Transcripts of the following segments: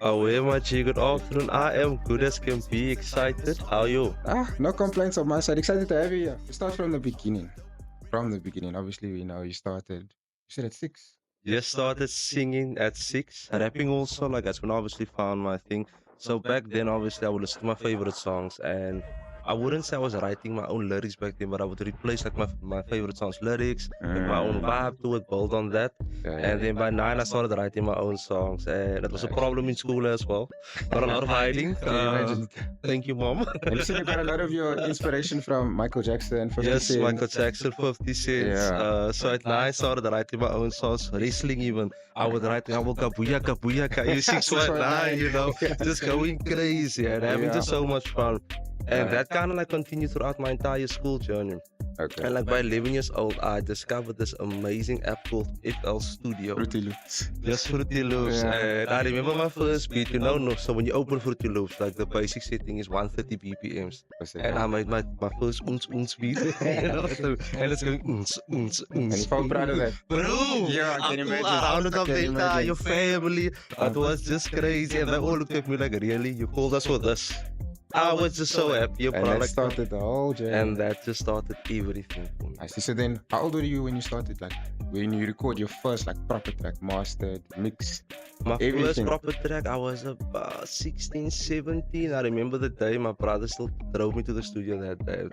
Oh, hey, my G, good afternoon. I am good as can be. Excited. How are you? No complaints on my side. Excited to have you here. We start from the beginning. From the beginning. Obviously, we know you started. You said at 6. Just started singing at 6, rapping also. Like that's when I obviously found my thing. So back then, obviously, I would listen to my favorite songs, and I wouldn't say I was writing my own lyrics back then, but I would replace like my favorite songs lyrics, make my own vibe to it, build on that. And then by 9, I started writing my own songs, and it was a Nice. problem in school as well. Got a lot of hiding. Can you imagine? Thank you, mom. And you said you got a lot of your inspiration from Michael Jackson, 50 Yes, Cent. Michael Jackson, 50 Cents. Yeah. So at 9, I started writing my own songs, wrestling even. I would write, I woke up, booyaka, booyaka, you 619, you know, just going crazy and having just so much fun. And that kind of like continued throughout my entire school journey. Okay. And like by 11 years old, I discovered this amazing app called FL Studio. Fruity Loops. Just Fruity Loops. Yeah. And I remember my first beat, you know, so when you open Fruity Loops, like the basic setting is 130 BPMs. And I made my first oons beat, you know, and it's going oons. And you felt proud of that. Bro, Yeah, I can imagine. Around I can the entire imagine. family. It was just crazy. And they all looked at me like, really? You called us for this? I was just so happy. And that started the whole journey. And that just started everything for me. I see. So then, how old were you when you started? Like, when you record your first like proper track, mastered, mixed? My Everything. first proper track, I was about 16, 17. I remember the day my brother still drove me to the studio that day.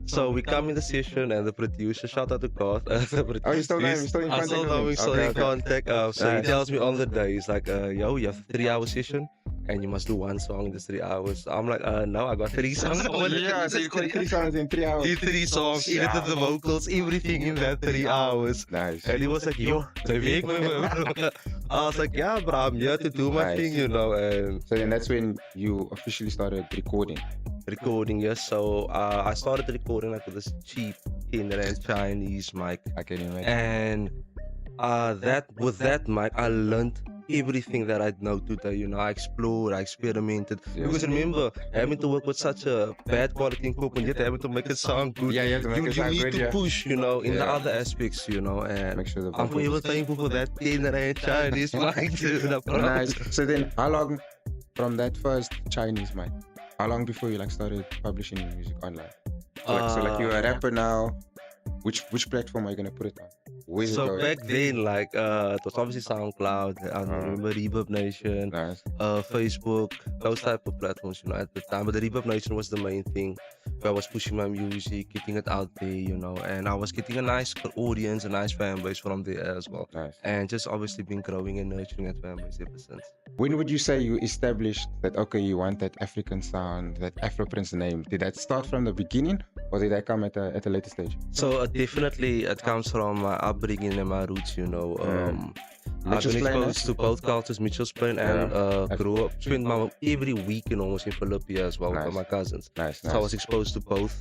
So we come in the session and the producer, shout out to God. Oh, you still know him? You still in I contact still with know him? him, still Okay, in okay. contact. So he Nice. tells me on the day, he's like, yo, you have a 3-hour session and you must do one song in this 3 hours. I'm like, no, I got 3 songs. Yeah, so you got 3 songs in 3 hours. Did 3 songs, edited the vocals, everything in that 3 hours. Nice. And he was like, yo, the week, I was like, yeah, bro, I'm here to do my Nice. thing, you know. And So then that's when you officially started recording. recording, yes. So I started recording like with this cheap Rand Chinese mic. I can imagine. And with that mic, I learned everything that I know today. You know, I explored, I experimented. Yes. Because remember, having to work with such a bad quality equipment, yet having to make it sound good. Yeah, you have to make it sound need good, to yeah. push, you know, in the Yeah. other aspects, you know. And Make sure the I'm vocals- forever thankful for that Rand Chinese mic. Dude, I promise. Nice. So then, how long from that first Chinese mic? How long before you like started publishing your music online? So like you're a rapper now. Which platform are you gonna put it on? Where's it So going? back then, like, it was obviously SoundCloud. I remember Reverb Nation. Nice. Facebook, those type of platforms, you know, at the time. But the Reverb Nation was the main thing where I was pushing my music, getting it out there, you know, and I was getting a nice audience, a nice fan base from there as well. Nice. And just obviously been growing and nurturing that fan base ever since. When would you say you established that okay, you want that African sound, that Afro Prince name? Did that start from the beginning, or did that come at a later stage? So definitely it comes from my upbringing and my roots, you know. I've Mitchell's been Plain, exposed to both cultures, Mitchell's Plain, and grew up, spent my every weekend almost in Philippines as well Nice. with my cousins. Nice. So I was exposed to both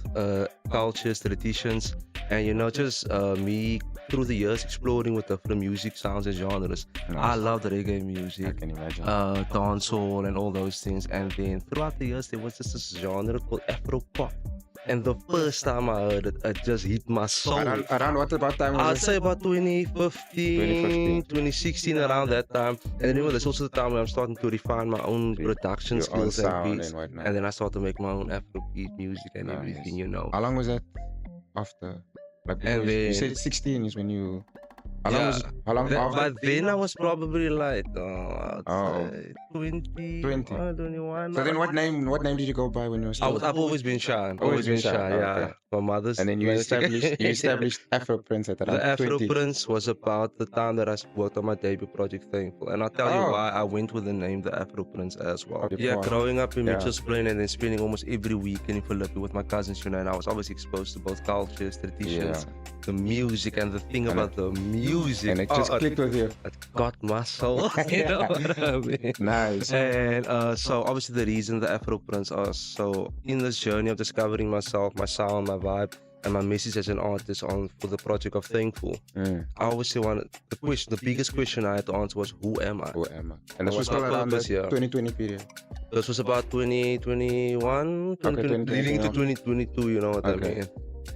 cultures, traditions, and you know, just me through the years exploring with different music sounds and genres. I loved reggae I music, can imagine. dancehall, and all those things. And then throughout the years, there was just this genre called afro pop. And the first time I heard it, it just hit my soul. Around what about time I'd was it? say about 2015, 2016, around that time. And remember, that's also the time when I'm starting to refine my own production Your own skills and sound beats. and whatnot. And then I started to make my own Afrobeat music and Nice. everything, you know. How long was that after? Like And before you then- said 16 is when you. How long Yeah. was? How long after? But then I was probably like, I'd Oh. say 20, 20. 21. So then, what name did you go by when you were still? I've always been Shaan. Always been Shaan, yeah. okay. My mother's. And then you established Afro Prince at around The Afro 20. Prince was about the time that I worked on my debut project, Thankful. And I'll tell you Oh. why I went with the name The Afro Prince as well. Okay. Yeah, growing up in Yeah. Mitchell's Plain and then spending almost every weekend in Philippines with my cousins, you know, and I was always exposed to both cultures, traditions, the music, and the thing And about the music. And it just clicked with you. it got my soul. You know what I mean? Nice. And so obviously the reason the Afro Prince are so in this journey of discovering myself, my sound, my vibe, and my message as an artist on for the project of Thankful. Mm. I obviously wanted the biggest question I had to answer was who am I? Who am I? And this What's was still my around the purpose here? 2020 period. This was about 2021, Okay, leading to 2021. 2022, you know what I Okay. mean?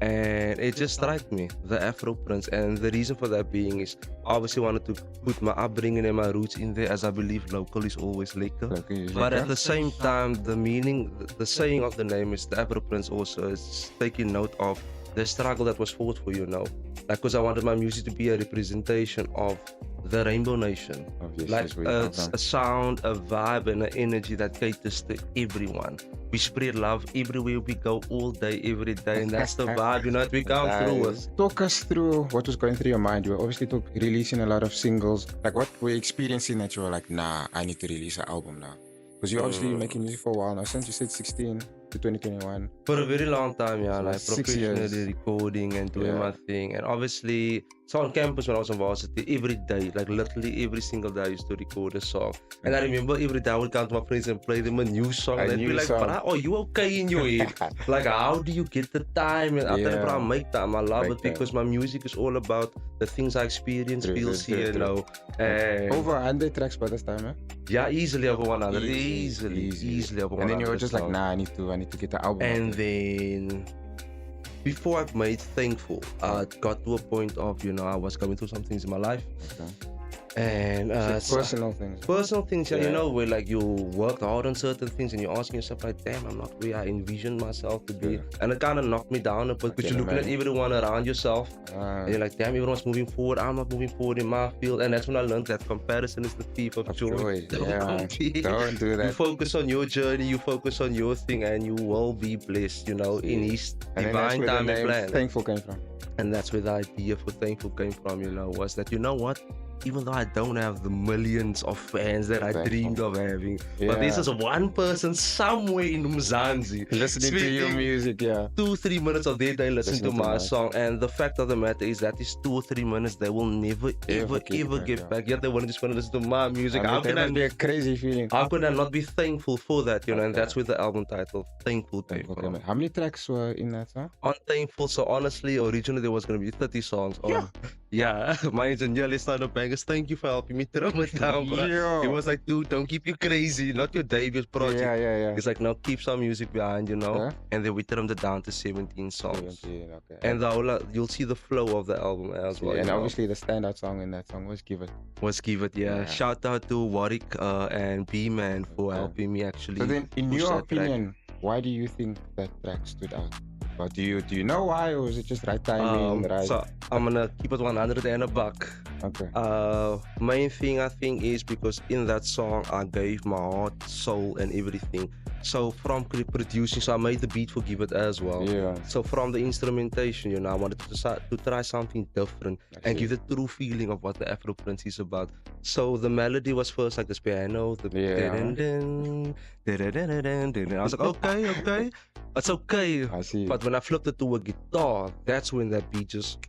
and it just struck me, the Afro Prince. And the reason for that being is obviously wanted to put my upbringing and my roots in there, as I believe local is always lekker. But at the same time, the meaning, the saying of the name is the Afro Prince also is taking note of the struggle that was fought for, like, because I wanted my music to be a representation of the Rainbow Nation, like a sound, a vibe, and an energy that caters to everyone. We spread love everywhere we go, all day, every day, and that's the vibe, that we come through with. Talk us through what was going through your mind. You were obviously releasing a lot of singles. Like, what were you experiencing that you were like, nah, I need to release an album now? Because you're obviously making music for a while now, since you said 16 to 2021. For a very long time, yeah, like 6 years. professionally recording and doing my thing. And obviously, so on campus when I was in varsity, every day, like literally every single day, I used to record a song. And I remember every day I would come to my friends and play them a new song. And they'd be like, "Bro, are you okay in your head? Like, how do you get the time?" And I tell them, "Bro, I make time. I love it because my music is all about the things I experience, feel, see, And over 100 tracks by this time, eh? Yeah, easily over 100. Easily over 100. And then you were just like, nah, I need to get the album. And then before I made Thankful, I got to a point of, I was going through some things in my life. And personal things. Personal things, where like you worked hard on certain things and you're asking yourself like, damn, I'm not where I envisioned myself to be. And it kind of knocked me down a bit because you're looking at everyone around yourself and you're like, damn, everyone's moving forward. I'm not moving forward in my field. And that's when I learned that comparison is the thief of joy. Don't do that. You focus on your journey, you focus on your thing, and you will be blessed, in His divine time and plan. Thankful came from. And that's where the idea for Thankful came from, was that, what? Even though I don't have the millions of fans that I dreamed of having, but this is one person somewhere in Mzansi listening to your music, 2-3 minutes of their day listening to my song. And the fact of the matter is that these 2 or 3 minutes they will never ever get back. Yet they just want to listen to my music. How can that be a crazy feeling? How could I not be thankful for that? And that's where the album title Thankful came from. How many tracks were in that song? On Thankful, so honestly, originally there was going to be 30 songs. My engineer listened to bangers. Thank you for helping me throw it down, bro. He was like, dude, don't keep you crazy. Not your debut project. He's like, no, keep some music behind, And then we trimmed it down to 17 songs. And the whole, you'll see the flow of the album as well. And obviously the standout song in that song was Give It. Shout out to Warwick and B-Man for helping me actually. So then, in your opinion, why do you think that track stood out? But do you know why, or is it just right timing? So I'm gonna keep it 100 and a buck. Okay. Main thing I think is because in that song I gave my heart, soul, and everything. So from producing, so I made the beat for Give It as well. So from the instrumentation, I wanted to try something different and give the true feeling of what the Afro Prince is about. So the melody was first like this piano, the I was like, okay, it's okay. I see. But when I flipped it to a guitar, that's when that beat just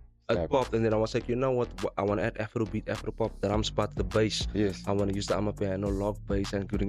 popped, and then I was like, you know what? I want to add Afro beat, Afro pop, drum spot, the bass. I want to use the amapiano, log bass, and getting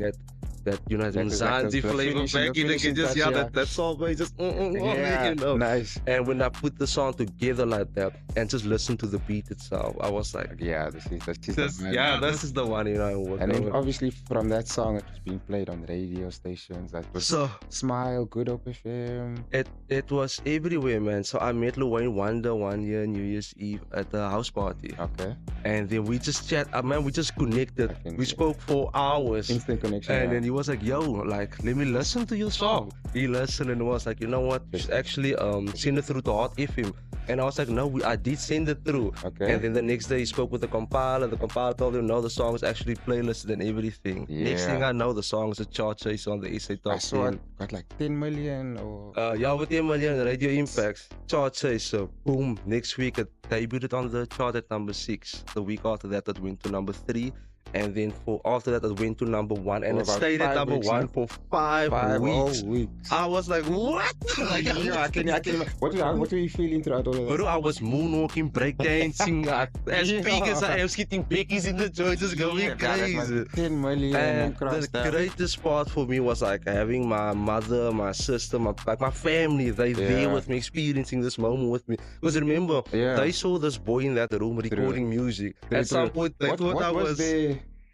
that Mzansi flavor back in again. Just that song bass, just nice. And when I put the song together like that and just listen to the beat itself, I was like, this is the one, And then obviously from that song, it was being played on radio stations. That was Smile, Good Hope FM. It was everywhere, man. So I met Luwayne Wonder one year, New Year's Eve, at the house party. Okay. And then we just chat, man. We just connected. We spoke for hours. Instant connection. And then he was like, yo, like, let me listen to your song. He listened and was like, you know what? Just actually send it through to Hot FM. And I was like, no, I did send it through. Okay. And then the next day he spoke with the compiler. The compiler told him, no, the song is actually playlisted and everything. Next thing I know, the song is a chart chaser on the SA Top 10. I saw it got like 10 million or... with 10 million radio impacts. Chart chaser, boom. Next week it debuted on the chart at number 6. The week after that, it went to number 3. And then after that, it went to number 1, and it stayed at number 1 for 5 weeks. I was like, what? I can. What were you feeling throughout all of that? Bro, I was moonwalking, breakdancing, as big as I am, skipping bickies in the joint, just going crazy. 10 million. And the greatest part for me was like having my mother, my sister, my family, they there with me, experiencing this moment with me. Because remember, they saw this boy in that room recording music. At some point, they thought I was...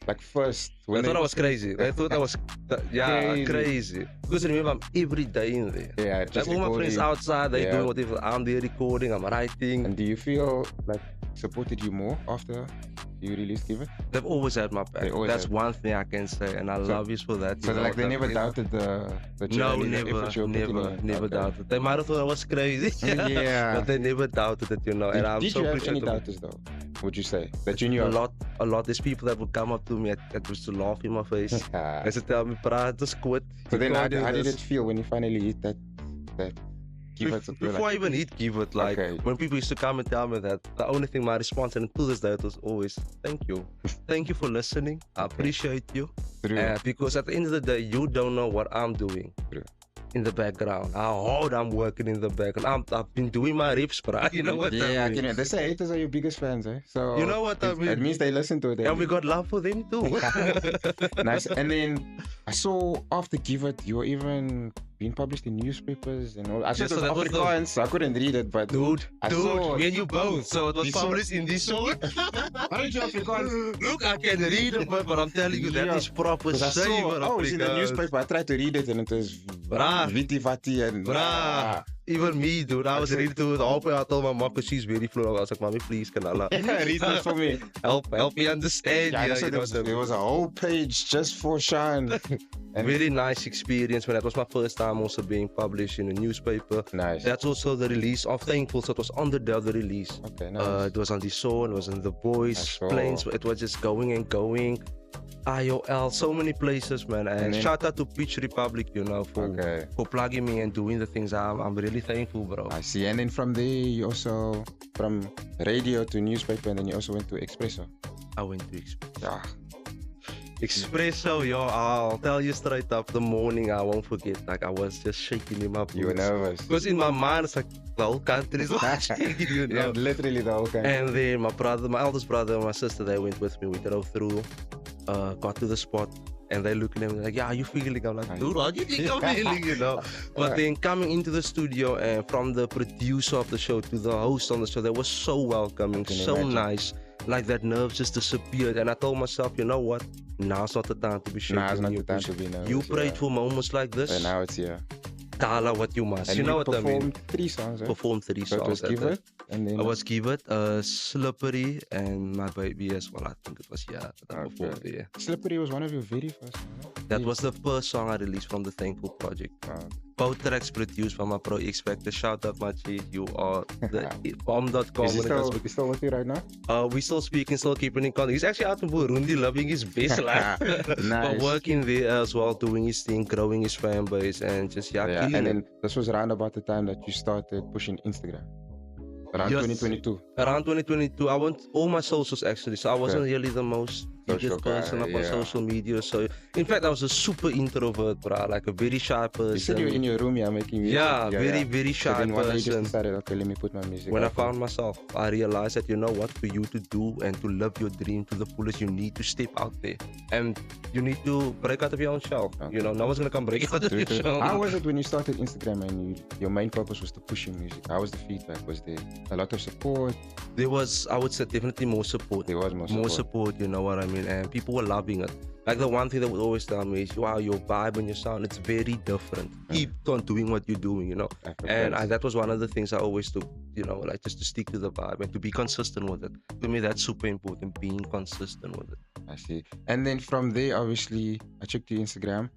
like first? They thought I was crazy. They thought I was, Crazy. crazy. Because remember, I'm every day in there. Yeah, Like just all my friends recording. outside, they Yeah. doing whatever. I'm there recording, I'm writing. And do you feel like supported you more after you released Give It? They've always had my back. They always That's have. one thing I can say, and I love you for that. So you know, like they that never really- doubted the No, journey, the never, effort you were putting never, in. never Okay. doubted. They might have thought I was crazy. Yeah. But they never doubted it, you know. And I'm Did so you have any appreciative. doubters though? Would you say that you knew A of? lot, a lot. There's people that would come up to me that used to laugh in my face. Ah. They said, tell me, praat, just quit. So You then can't do how did this." it feel when you finally hit that Give It? Before I even hit Give It, like Okay. when people used to come and tell me that, the only thing my response, and to this day, it was always, thank you. Thank you for listening. I appreciate you. True. Because at the end of the day, you don't know what I'm doing True. in the background. How hard I'm working in the background. I've been doing my rips, bro. You know what I Yeah, mean? they say haters are your biggest fans, eh? So You know what I mean? It means they listen to it. And we got love for them too. Nice. And then I saw after Give It, you were even being published in newspapers and all. I saw Yeah, it so was that was the- Afrikaans, so I couldn't read it, but Dude, I saw- me and you both. So it was You saw- published in this show. How did you Afrikaans? Look, I can read it, but I'm telling you, that Yeah, is proper Because I saw, saver oh, it's in the Afrikaans. newspaper. I tried to read it and it was Brah. Viti Vati and Bruh. Even me, dude. I was ready to the whole I told my mom because she's very fluent. I was like, Mommy, please, can Allah read it for me. help me understand? Yeah, Yeah, so you know there what I was a whole page just for Shaan. And Very nice experience when that was my first time also being published in a newspaper. nice. That's also the release of Thankful. So it was on the day of the release. Okay, nice. It was on the Shaan, it was on the Boys, saw. Planes. It was just going and going. IOL, so many places, man. And then- shout out to Peach Republic, you know, Okay. for plugging me and doing the things. I'm really thankful, bro. I see. And then from there, you also, from radio to newspaper, and then you also went to Expresso. I went to Yeah. Espresso, yo, I'll tell you straight up, the morning I won't forget. Like I was just shaking in my boots. You were nervous. Because in my mind, it's like the whole country is watching, you Yeah, know. literally the whole country. And then my eldest brother and my sister, they went with me. We drove through, got to the spot, and they looking at me like, yeah, how you feeling? I'm like, dude, how do you think I'm feeling, you know? But then coming into the studio and from the producer of the show to the host on the show, they were so welcoming, can so imagine. nice. Like that nerves just disappeared. And I told myself, you know what? Now's not the time to be shaking. Nah, it's not you the time to be nervous. You prayed yeah. for moments like this. And now it's here. Tala what you must. And you know what I performed mean? 3 songs, right? Performed 3 So it songs. was at Give that. It, and then I was Give It, Slippery, and My Baby as well. I think it was, yeah, that I Okay. performed there. Slippery was one of your very first songs. Right? That was the first song I released from the Thankful project. Both tracks produced by my Pro Expector. Shout out, my chief. You are the bomb.com. Is he when it comes still, to- he's still with you right now? we still speaking, still keeping in contact. He's actually out in Burundi, loving his best life. But Nice. working there as well, doing his thing, growing his fan base, and just Yeah, killing and it. then this was around about the time that you started pushing Instagram. Around Yes. 2022. Around 2022, I went all my socials actually, so I wasn't really the most Social biggest person guy, up on yeah. social media. So, in fact, I was a super introvert, bro, like a very shy person. You said you were in your room, yeah, making music. Yeah, very So shy then one day you just person. decided, okay, let me put my music When I out. found myself, I realized that, you know what, for you to do and to live your dream to the fullest, you need to step out there. And you need to break out of your own shell. Okay. You know, no one's going to come break out of your shell. How was it when you started Instagram and your main purpose was to push your music? How was the feedback? Was there a lot of support? There was, I would say, definitely more support. There was more support. More support, you know what I mean? And people were loving it. Like the one thing that would always tell me is, wow, your vibe and your sound, it's very different. Keep on doing what you're doing, you know? And that was one of the things I always took, you know, like just to stick to the vibe and to be consistent with it. To me, that's super important, being consistent with it. I see. And then from there, obviously, I checked your Instagram.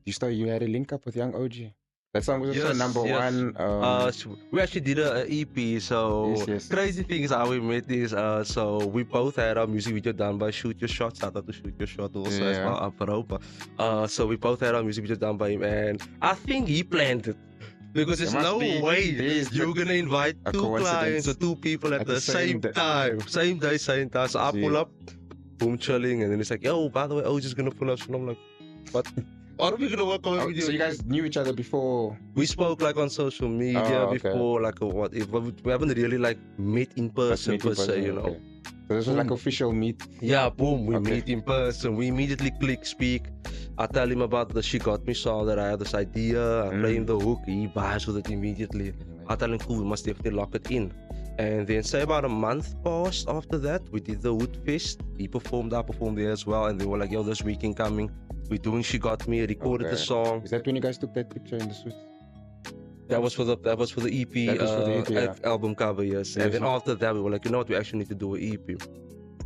You had a link up with Young OG. That song was also Yes, number yes. one. We actually did a EP, so Yes. crazy thing is how we met is, so we both had our music video done by Shoot Your Shot. Shout out to Shoot Your Shot also as Yeah. well, afro. But, so we both had our music video done by him, and I think he planned it. Because there's There must no be- way there's you're gonna invite a 2 coincidence clients or 2 people at the same day. time. Same day, same time. So I See. pull up, boom, chilling, and then it's like, yo, by the way, OG's gonna pull up. So I'm like, what? Are we gonna work on a video? So you guys knew each other before? We spoke like on social media Oh, okay. before, like what? We haven't really like met in person Meet in per se, person, you know. okay. So this was like Boom. official meet. Yeah, boom, we Okay. meet in person. We immediately click, speak. I tell him about the She Got Me song that I have this idea. I play him the hook. He vibes with it immediately. I tell him, cool, we must definitely lock it in. And then say about a month passed after that, we did the Wood Fest. He performed, I performed there as well, and they were like, yo, this weekend coming, we're doing She Got Me, recorded the Okay. song. Is that when you guys took that picture in the suits? That was for the EP, That was for the EP, yeah. album cover, yes. And then after that, we were like, you know what, we actually need to do an EP.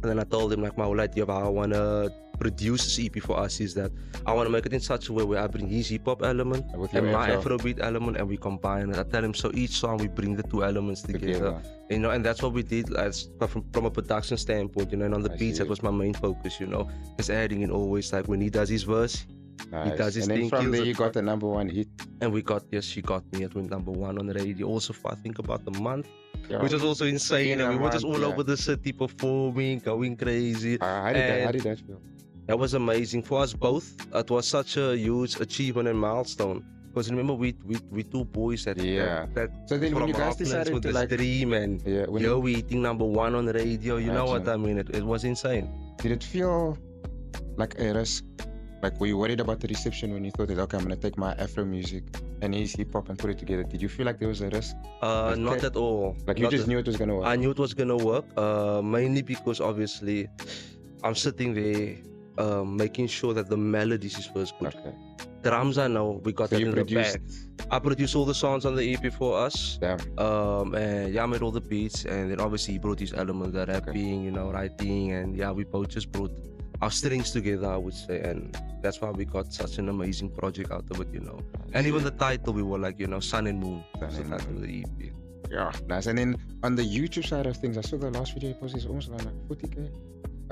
And then I told him like, my whole idea of how I wanna produce this EP for us is that I wanna make it in such a way where I bring his hip hop element and my Afrobeat element, and we combine it. I tell him, so each song we bring the two elements together. You know, and that's what we did as from a production standpoint, you know. And on the beats, that was my main focus, you know, just adding in always like when he does his verse. Nice. He does his and then thing, from there kills you it. got the #1 hit. And we got, yes, She Got Me, it went #1 on the radio also for I think about a month, Yeah. which was also insane. And we were just all over the city performing, going crazy. How did that feel? That was amazing for us both. It was such a huge achievement and milestone. Because remember, we two boys that So then when you guys decided with to this like dream and we hitting #1 on the radio, you know what I mean? It was insane. Did it feel like a risk? Like, were you worried about the reception when you thought that, okay, I'm gonna take my Afro music and his hip hop and put it together? Did you feel like there was a risk? Not at all. Like you just knew it was gonna work? I knew it was gonna work, mainly because obviously I'm sitting there making sure that the melodies is first good. Okay. Drums, I know, we got it in the bag. I produced all the songs on the EP for us. Damn. And I made all the beats, and then obviously he brought his elements, the rapping, you know, writing, and we both just brought our strings together, I would say, and that's why we got such an amazing project out of it, you know. And even the title, we were like, you know, Sun and Moon. That's the title of the EP. Yeah, nice. And then on the YouTube side of things, I saw the last video you posted is almost like 40K.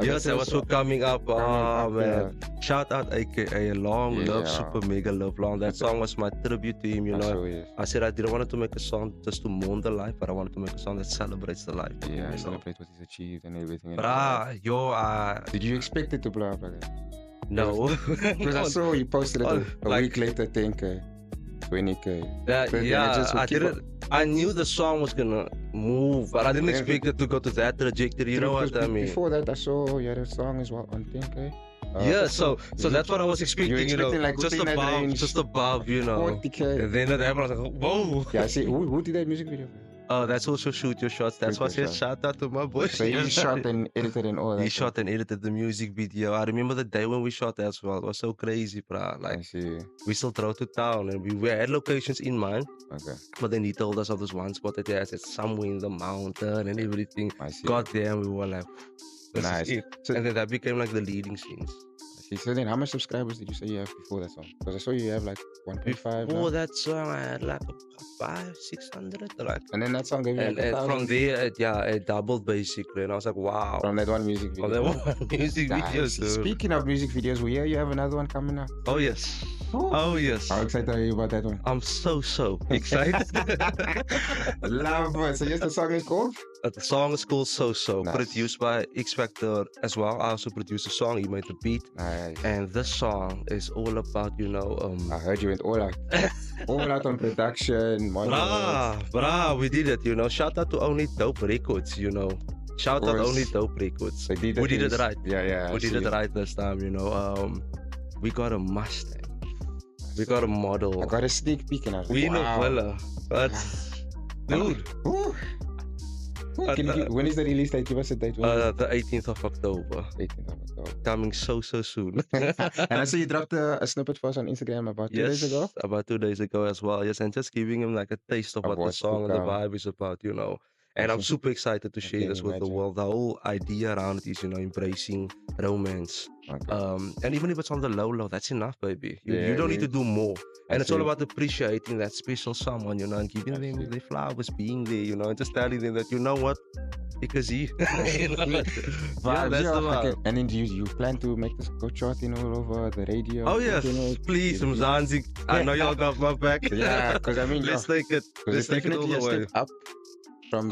Yes, that was for coming up. Man. Shout out AKA Long Love, Super Mega Love Long. That song was my tribute to him, you know. I said I didn't want to make a song just to mourn the life, but I wanted to make a song that celebrates the life. Yeah, celebrate what he's achieved and everything. But did you expect it to blow up like that? No. Because I saw you posted it a week later, 10K, 20K. I didn't. I knew the song was gonna move, but I didn't expect it to go to that trajectory. You know what I mean? Before that, I saw you had a song as well on 10K. So that's what I was expecting. You know, like just above, you know. 40K. And then that happened, I was like, whoa. Yeah, I see. Who did that music video? That's also Shoot Your Shots. That's why I said shout out to my boy. So he shot and edited and all that. He shot and edited the music video. I remember the day when we shot that as well. It was so crazy, bro. Like, we still drove to town and we had locations in mind. Okay. But then he told us of this one spot that he has. It's somewhere in the mountain and everything. Got there and we were like, this is it. And then that became like the leading scenes. So then how much subscribers did you say you have before that song? Because I saw you have like 1.5 Before that song I had like 500-600 like. And then that song gave you like and from there it doubled basically, and I was like, wow. From that one music video. From that one music video. Speaking of music videos, we hear you have another one coming up. Oh yes. Oh yes. How excited are you about that one? I'm so excited. Love it. So yes, the song is called? The song is called So. Nice. Produced by X Factor as well. I also produced the song. He made the beat. Nice. And this song is all about, you know. I heard you went all out. All out on production. Brah, we did it, you know. Shout out to Only Dope Records, you know. Shout out Only Dope Records. We did it right. Yeah. We did it right this time, you know. We got a Mustang. We got a model. I got a sneak peek and I was like, wow. But, dude. When is the release date? Give us a date. The 18th of October. 18th of October. Coming so soon. And I saw you dropped a snippet for us on Instagram about 2 days ago. About 2 days ago as well. Yes, and just giving him like a taste of what the song and the vibe is about, you know. And I'm super excited to share this with the world. The whole idea around it is, you know, embracing romance. And even if it's on the low, that's enough, baby. You don't need to do more. And it's all about appreciating that special someone, you know, and giving them their flowers, being there, you know, and just telling them that, you know what, because he. You know, that's the vibe. And then do you plan to make this go charting all over the radio? Oh yes, please, Mzanzi. I know y'all got my back. Yeah, because I mean, let's take it. Let's take it all the way. Up from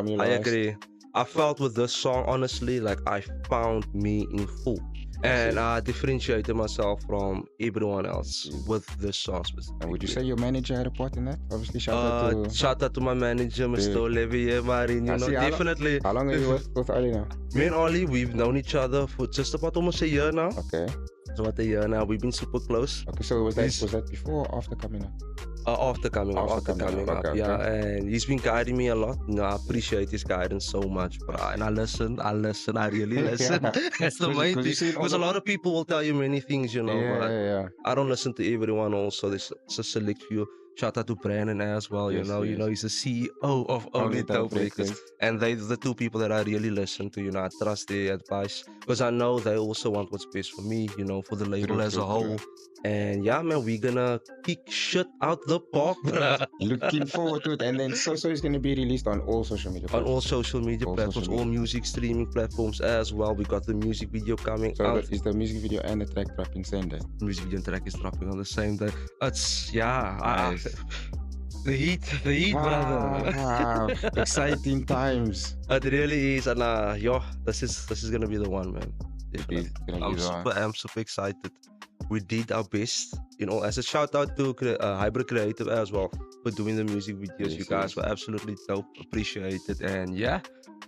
your I agree. I felt with this song, honestly, like I found me in full. And I differentiated myself from everyone else with this song specifically. And would you say your manager had a part in that? Obviously, shout out to my manager, Mr. Olivier Marin. You know, definitely. How long are you with Ollie now? Me and Ollie, we've known each other for just about almost a year now. Okay. So about a year now, we've been super close. Okay, so was that before or after coming up? After coming up, After after coming coming up, up, okay, yeah, okay. and he's been guiding me a lot. You know, I appreciate his guidance so much, bro. And I really listen. Yeah, That's the main because you thing. see all Because a the lot of people will tell you many things, you yeah, know, but yeah. I don't listen to everyone. Also, there's a select few. Shout out to Brandon as well. Yes, You know, yes. he's the CEO of Only Only Dope Dope Records, Records. and they the two people that I really listen to. You know, I trust their advice because I know they also want what's best for me. You know, for the label True, as a true, true. whole. And yeah, man, we're gonna kick shit out the park, bruh. Looking forward to it. And then so it's gonna be released on all social media On all platforms. social media All platforms, social all media. music streaming platforms as well. We got the music video coming So out. that is the music video and the track dropping same day. Music video track is dropping on the same day. It's yeah, Nice. the heat, brother. Wow, exciting times. It really is, and yo, this is gonna be the one, man. It is gonna be the one. I'm super excited. We did our best, you know. As a shout out to Hybrid Creative as well for doing the music videos. Yes, You guys yes. were absolutely dope, appreciate it, and yeah,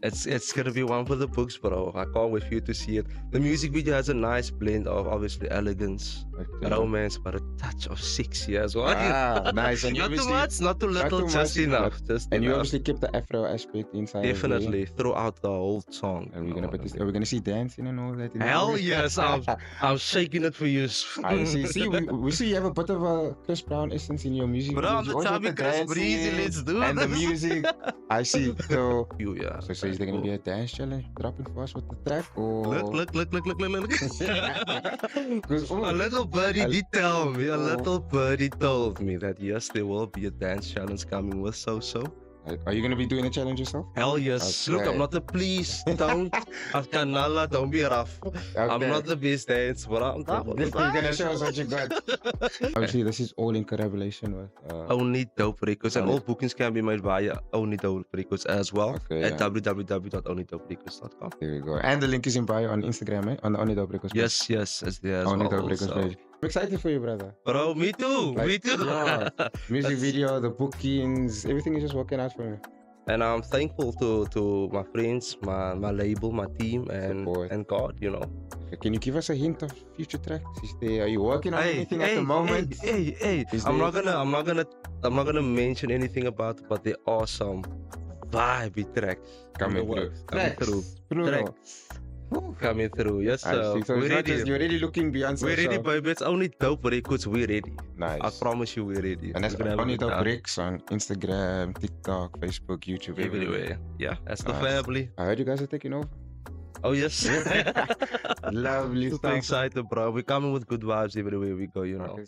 it's gonna be one for the books, bro. I can't wait for you to see it. The music video has a nice blend of obviously elegance, Okay. romance, but a touch of sexy as well. Ah, nice. And you Not too obviously much, not too little, too just much, enough, just and you enough. obviously keep the afro aspect inside. as well. Definitely throughout the whole song. And we're you gonna know put what I this. mean? Are we gonna see dancing and all that? In the Hell movie? yes, I'm shaking it for you. I see. See, we see you have a bit of a Chris Brown essence in your music. Bro, videos. I'm You the always have chubby the Chris Breezy, dancing let's do and the this. music. I see. So, You, yeah. so is there gonna be a dance challenge dropping for us with the track or? Look. 'Cause, A little birdie a- did tell me, a oh. little birdie told me that yes, there will be a dance challenge coming with So. Are you gonna be doing a challenge yourself? Hell yes. Look, Okay. I'm not the please, don't. Afkanala, don't be rough. I'm Okay. not the best dancer, but I'm You're gonna show us what you got. Obviously, this is all in collaboration with. Only Dope Records, and Only- all bookings can be made via Only Dope Records as well Okay, at yeah. www.onlydoperecords.com. There we go. And the link is in bio on Instagram, eh? On the Only Dope Records page. Yes, it's there as Only well. Dope Records also. page. I'm excited for you, brother. Bro, me too. Like, Me too. yeah. Music That's- video, the bookings, everything is just working out for me. And I'm thankful to my friends, my label, my team, Support. and God, you know. Can you give us a hint of future tracks? Are you working on anything at the moment? Hey. Is I'm there- not gonna mention anything about it, but there are some vibey tracks Coming through. coming through. Yes, I sir. see. So We're it's not ready. just, you're already looking beyond We're ready, social. baby. It's Only Dope Records. We're ready. Nice. I promise you, we're ready. And that's We're gonna have a Only good Dope time. Bricks on Instagram, TikTok, Facebook, YouTube, everywhere. Everywhere. Yeah, that's the Nice. family. I heard you guys are taking over. Oh yes. Lovely Super stuff. excited, bro. We're coming with good vibes everywhere we go, you know. Okay.